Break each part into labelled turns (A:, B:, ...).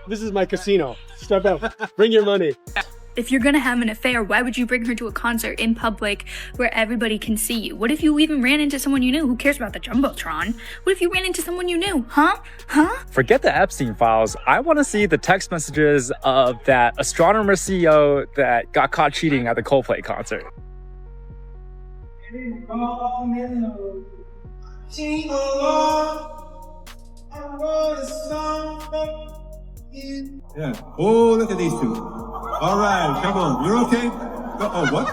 A: This is my casino. Step out. Bring your money.
B: If you're gonna have an affair, why would you bring her to a concert in public where everybody can see you? What if you even ran into someone you knew? Who cares about the jumbotron? What if you ran into someone you knew? Huh?
C: Forget the Epstein files. I want to see the text messages of that astronomer CEO that got caught cheating at the Coldplay concert.
D: Yeah. Oh, look at these two. All right, come on. You're okay? Oh, what?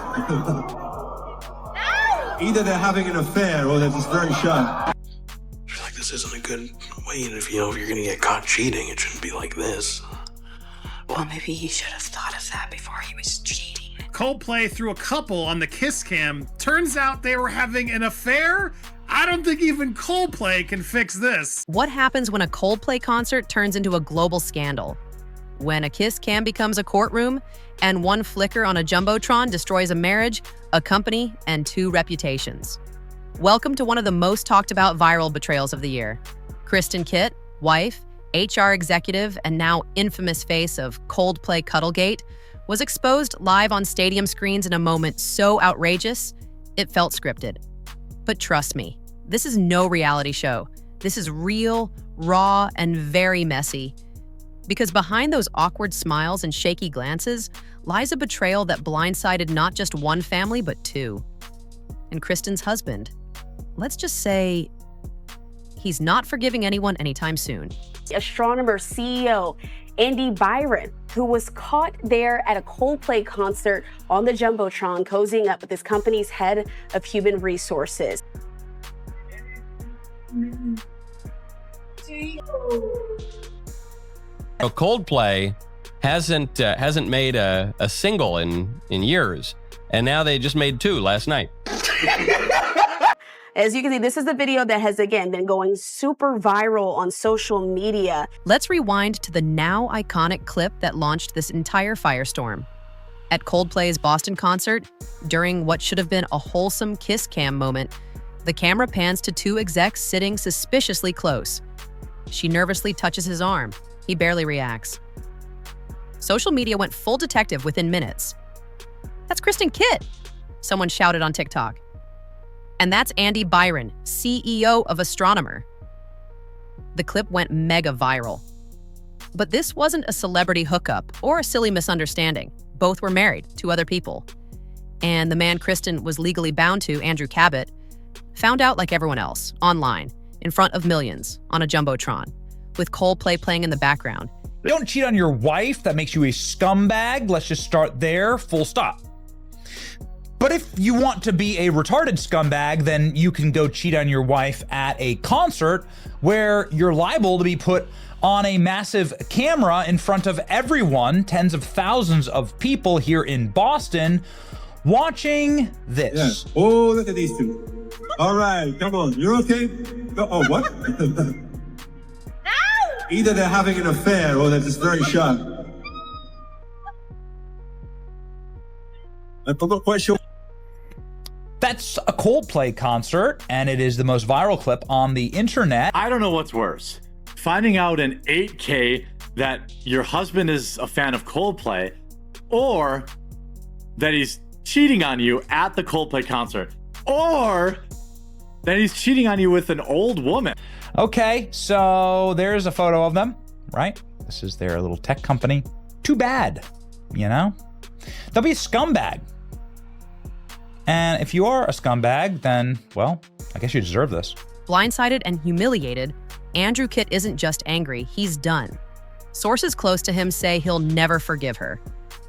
D: Either they're having an affair or they're just very shy.
E: I feel like this isn't a good way, and if you're gonna get caught cheating, it shouldn't be like this.
F: Well, maybe he should have thought of that before he was cheating.
G: Coldplay threw a couple on the kiss cam. Turns out they were having an affair? I don't think even Coldplay can fix this.
H: What happens when a Coldplay concert turns into a global scandal? When a kiss cam becomes a courtroom, and one flicker on a jumbotron destroys a marriage, a company, and 2 reputations. Welcome to one of the most talked about viral betrayals of the year. Kristen Kitt, wife, HR executive, and now infamous face of Coldplay Cuddlegate, was exposed live on stadium screens in a moment so outrageous, it felt scripted. But trust me, this is no reality show. This is real, raw, and very messy. Because behind those awkward smiles and shaky glances lies a betrayal that blindsided not just one family, but 2. And Kristen's husband, let's just say, he's not forgiving anyone anytime soon.
F: Astronomer CEO Andy Byron, who was caught there at a Coldplay concert on the jumbotron, cozying up with his company's head of human resources.
I: Coldplay hasn't made a single in years, and now they just made 2 last night.
F: As you can see, this is a video that has, again, been going super viral on social media.
H: Let's rewind to the now iconic clip that launched this entire firestorm. At Coldplay's Boston concert, during what should have been a wholesome kiss cam moment, the camera pans to 2 execs sitting suspiciously close. She nervously touches his arm. He barely reacts. Social media went full detective within minutes. "That's Kristen Kitt," someone shouted on TikTok. And that's Andy Byron, CEO of Astronomer. The clip went mega viral. But this wasn't a celebrity hookup or a silly misunderstanding. Both were married to other people. And the man Kristen was legally bound to, Andrew Cabot, found out like everyone else, online, in front of millions, on a jumbotron, with Coldplay playing in the background.
J: Don't cheat on your wife. That makes you a scumbag. Let's just start there, full stop. But if you want to be a retarded scumbag, then you can go cheat on your wife at a concert where you're liable to be put on a massive camera in front of everyone, tens of thousands of people here in Boston, watching this.
D: Yeah. Oh, look at these two. All right, come on. You're okay? Oh, what? Either they're having an affair or they're just very shy. I'm not quite sure.
J: That's a Coldplay concert, and it is the most viral clip on the internet.
K: I don't know what's worse. Finding out in 8K that your husband is a fan of Coldplay, or that he's cheating on you at the Coldplay concert, or that he's cheating on you with an old woman.
J: Okay, so there's a photo of them, right? This is their little tech company. Too bad, you know? They'll be a scumbag. And if you are a scumbag, then, well, I guess you deserve this.
H: Blindsided and humiliated, Andrew Kitt isn't just angry, he's done. Sources close to him say he'll never forgive her.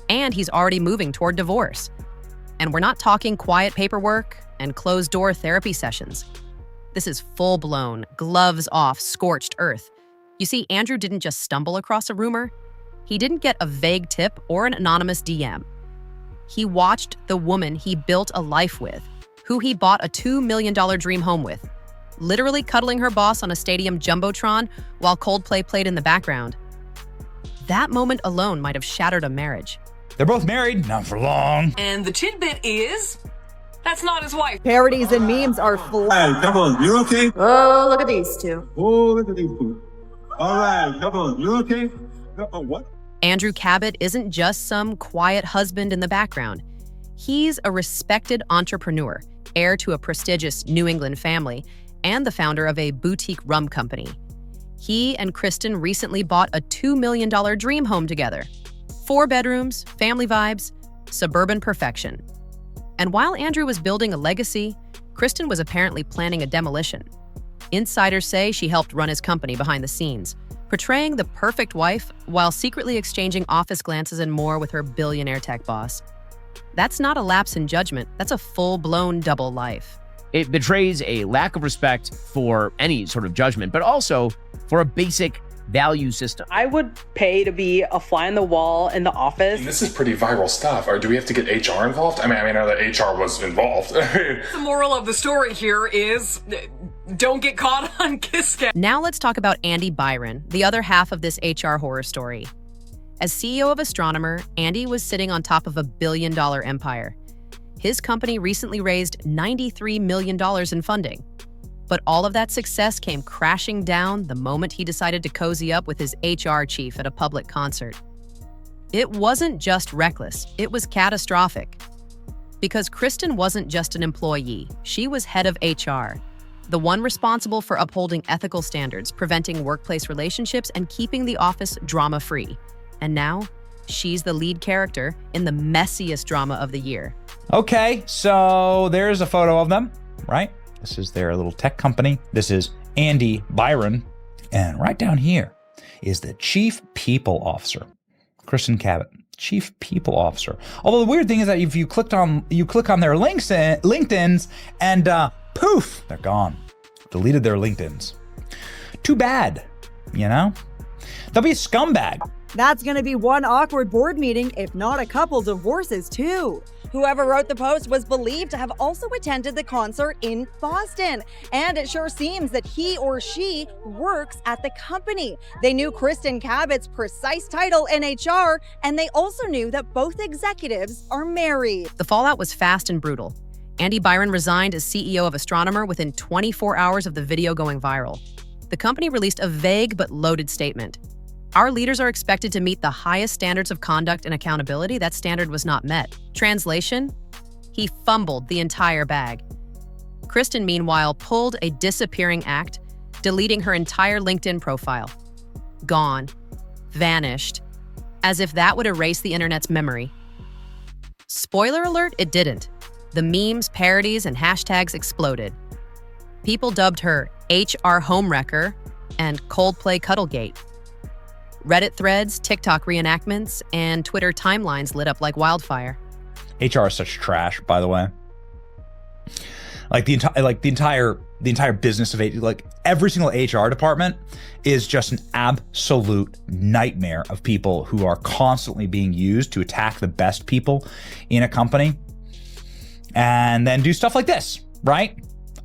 H: And he's already moving toward divorce. And we're not talking quiet paperwork and closed-door therapy sessions. This is full-blown, gloves off, scorched earth. You see, Andrew didn't just stumble across a rumor. He didn't get a vague tip or an anonymous DM. He watched the woman he built a life with, who he bought a $2 million dream home with, literally cuddling her boss on a stadium jumbotron while Coldplay played in the background. That moment alone might have shattered a marriage.
J: They're both married, not for long.
L: And the tidbit is, that's not his wife.
M: Parodies and memes are full.
D: Hey, come on, you're okay?
M: Oh, look at these two.
D: Oh, look at these two. All right, come on, you're okay? What?
H: Andrew Cabot isn't just some quiet husband in the background. He's a respected entrepreneur, heir to a prestigious New England family, and the founder of a boutique rum company. He and Kristen recently bought a $2 million dream home together. 4 bedrooms, family vibes, suburban perfection. And while Andrew was building a legacy, Kristen was apparently planning a demolition. Insiders say she helped run his company behind the scenes, portraying the perfect wife while secretly exchanging office glances and more with her billionaire tech boss. That's not a lapse in judgment, that's a full-blown double life.
M: It betrays a lack of respect for any sort of judgment, but also for a basic value system.
N: I would pay to be a fly on the wall in the office.
O: This is pretty viral stuff. Or do we have to get HR involved? I know that HR was involved.
L: The moral of the story here is don't get caught on kiss cam.
H: Now let's talk about Andy Byron, the other half of this HR horror story. As CEO of Astronomer, Andy was sitting on top of a billion-dollar empire. His company recently raised $93 million in funding. But all of that success came crashing down the moment he decided to cozy up with his HR chief at a public concert. It wasn't just reckless, it was catastrophic. Because Kristen wasn't just an employee, she was head of HR, the one responsible for upholding ethical standards, preventing workplace relationships, and keeping the office drama-free. And now, she's the lead character in the messiest drama of the year.
J: Okay, so there's a photo of them, right? This is their little tech company. This is Andy Byron. And right down here is the Chief People Officer, Kristen Cabot, Chief People Officer. Although the weird thing is that if you click on their LinkedIns and poof, they're gone. Deleted their LinkedIns. Too bad, you know? They'll be a scumbag.
P: That's going to be one awkward board meeting, if not a couple divorces, too. Whoever wrote the post was believed to have also attended the concert in Boston. And it sure seems that he or she works at the company. They knew Kristen Cabot's precise title in HR, and they also knew that both executives are married.
H: The fallout was fast and brutal. Andy Byron resigned as CEO of Astronomer within 24 hours of the video going viral. The company released a vague but loaded statement. Our leaders are expected to meet the highest standards of conduct and accountability. That standard was not met. Translation? He fumbled the entire bag. Kristen, meanwhile, pulled a disappearing act, deleting her entire LinkedIn profile. Gone. Vanished. As if that would erase the internet's memory. Spoiler alert, it didn't. The memes, parodies, and hashtags exploded. People dubbed her HR Homewrecker and Coldplay Cuddlegate. Reddit threads, TikTok reenactments, and Twitter timelines lit up like wildfire.
J: HR is such trash, by the way. The entire business of it, like every single HR department is just an absolute nightmare of people who are constantly being used to attack the best people in a company and then do stuff like this, right?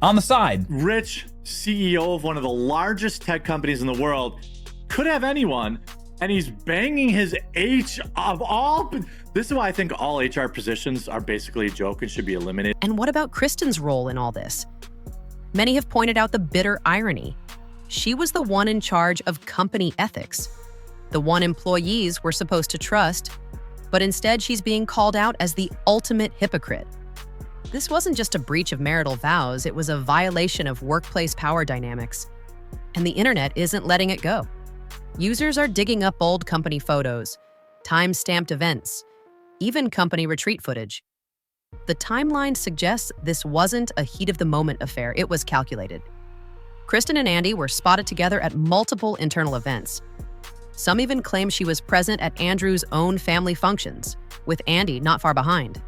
J: On the side.
K: Rich, CEO of one of the largest tech companies in the world, could have anyone, and he's banging his of all. This is why I think all HR positions are basically a joke and should be eliminated.
H: And what about Kristen's role in all this? Many have pointed out the bitter irony. She was the one in charge of company ethics, the one employees were supposed to trust, but instead she's being called out as the ultimate hypocrite. This wasn't just a breach of marital vows, it was a violation of workplace power dynamics. And the internet isn't letting it go. Users are digging up old company photos, time-stamped events, even company retreat footage. The timeline suggests this wasn't a heat-of-the-moment affair, it was calculated. Kristen and Andy were spotted together at multiple internal events. Some even claim she was present at Andrew's own family functions, with Andy not far behind.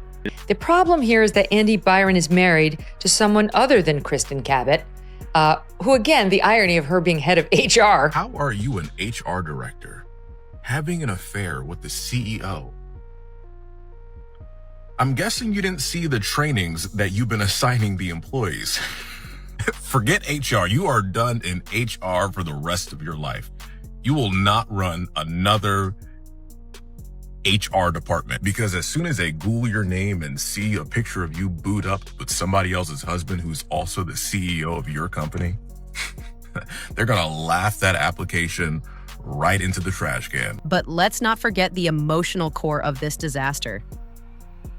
Q: The problem here is that Andy Byron is married to someone other than Kristen Cabot, who, again, the irony of her being head of HR.
R: How are you an HR director having an affair with the CEO? I'm guessing you didn't see the trainings that you've been assigning the employees. Forget HR. You are done in HR for the rest of your life. You will not run another HR department, because as soon as they Google your name and see a picture of you booed up with somebody else's husband who's also the CEO of your company, they're gonna laugh that application right into the trash can.
H: But let's not forget the emotional core of this disaster.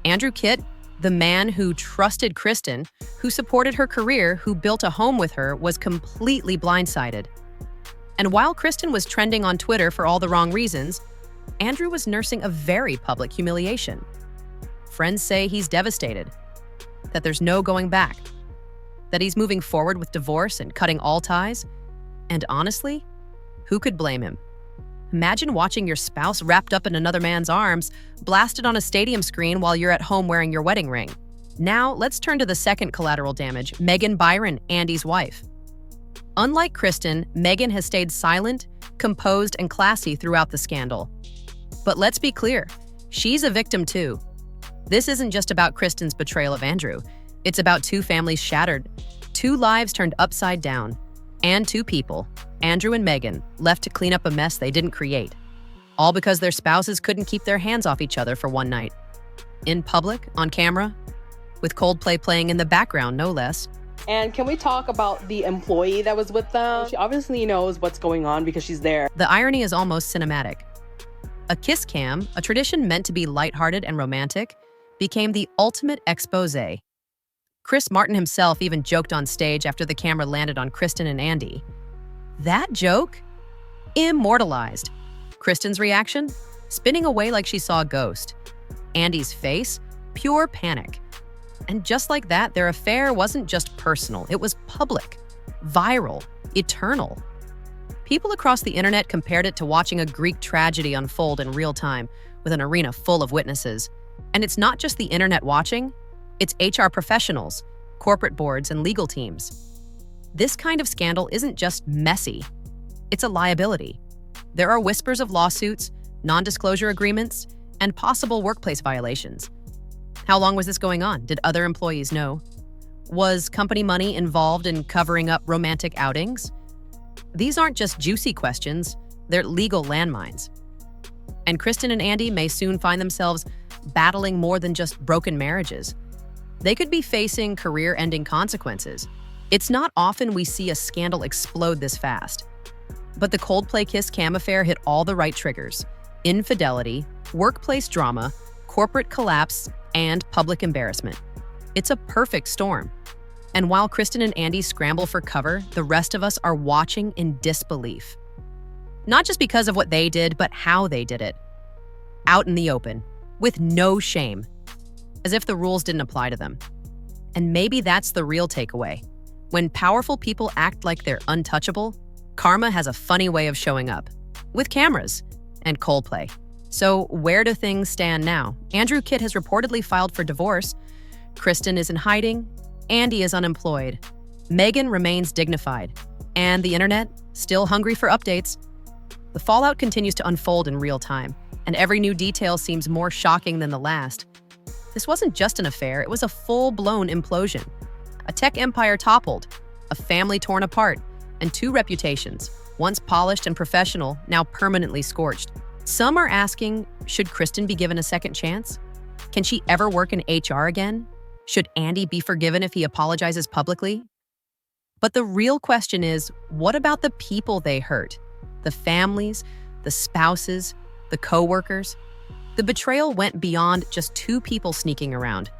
H: Andrew Kitt, the man who trusted Kristen, who supported her career, who built a home with her, was completely blindsided. And while Kristen was trending on Twitter for all the wrong reasons, Andrew was nursing a very public humiliation. Friends say he's devastated, that there's no going back, that he's moving forward with divorce and cutting all ties. And honestly, who could blame him? Imagine watching your spouse wrapped up in another man's arms, blasted on a stadium screen while you're at home wearing your wedding ring. Now, let's turn to the second collateral damage, Megan Byron, Andy's wife. Unlike Kristen, Megan has stayed silent, composed, and classy throughout the scandal. But let's be clear, she's a victim too. This isn't just about Kristen's betrayal of Andrew. It's about two families shattered, two lives turned upside down, and two people, Andrew and Megan, left to clean up a mess they didn't create. All because their spouses couldn't keep their hands off each other for one night. In public, on camera, with Coldplay playing in the background, no less.
N: And can we talk about the employee that was with them? She obviously knows what's going on because she's there.
H: The irony is almost cinematic. A kiss cam, a tradition meant to be lighthearted and romantic, became the ultimate expose. Chris Martin himself even joked on stage after the camera landed on Kristen and Andy. That joke? Immortalized. Kristen's reaction? Spinning away like she saw a ghost. Andy's face? Pure panic. And just like that, their affair wasn't just personal, it was public, viral, eternal. People across the internet compared it to watching a Greek tragedy unfold in real time with an arena full of witnesses. And it's not just the internet watching, it's HR professionals, corporate boards, and legal teams. This kind of scandal isn't just messy, it's a liability. There are whispers of lawsuits, non-disclosure agreements, and possible workplace violations. How long was this going on? Did other employees know? Was company money involved in covering up romantic outings? These aren't just juicy questions, they're legal landmines. And Kristen and Andy may soon find themselves battling more than just broken marriages. They could be facing career-ending consequences. It's not often we see a scandal explode this fast. But the Coldplay Kiss Cam affair hit all the right triggers: infidelity, workplace drama, corporate collapse, and public embarrassment. It's a perfect storm. And while Kristen and Andy scramble for cover, the rest of us are watching in disbelief. Not just because of what they did, but how they did it. Out in the open, with no shame, as if the rules didn't apply to them. And maybe that's the real takeaway. When powerful people act like they're untouchable, karma has a funny way of showing up, with cameras and Coldplay. So where do things stand now? Andrew Kitt has reportedly filed for divorce. Kristen is in hiding. Andy is unemployed. Megan remains dignified. And the internet, still hungry for updates. The fallout continues to unfold in real time, and every new detail seems more shocking than the last. This wasn't just an affair, it was a full-blown implosion. A tech empire toppled, a family torn apart, and two reputations, once polished and professional, now permanently scorched. Some are asking, should Kristen be given a second chance? Can she ever work in HR again? Should Andy be forgiven if he apologizes publicly? But the real question is, what about the people they hurt? The families, the spouses, the coworkers? The betrayal went beyond just two people sneaking around.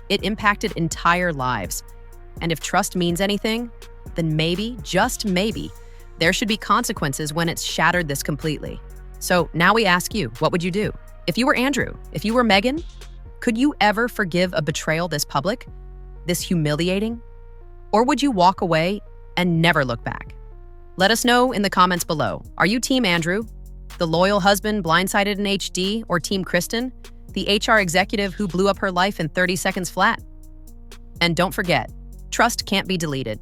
H: It impacted entire lives. And if trust means anything, then maybe, just maybe, there should be consequences when it's shattered this completely. So now we ask you, what would you do? If you were Andrew, if you were Megan, could you ever forgive a betrayal this public, this humiliating? Or would you walk away and never look back? Let us know in the comments below. Are you Team Andrew, the loyal husband blindsided in HD, or Team Kristen, the HR executive who blew up her life in 30 seconds flat? And don't forget, trust can't be deleted.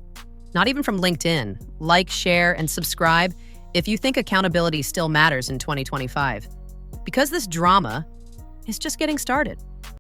H: Not even from LinkedIn. Like, share, and subscribe if you think accountability still matters in 2025. Because this drama is just getting started.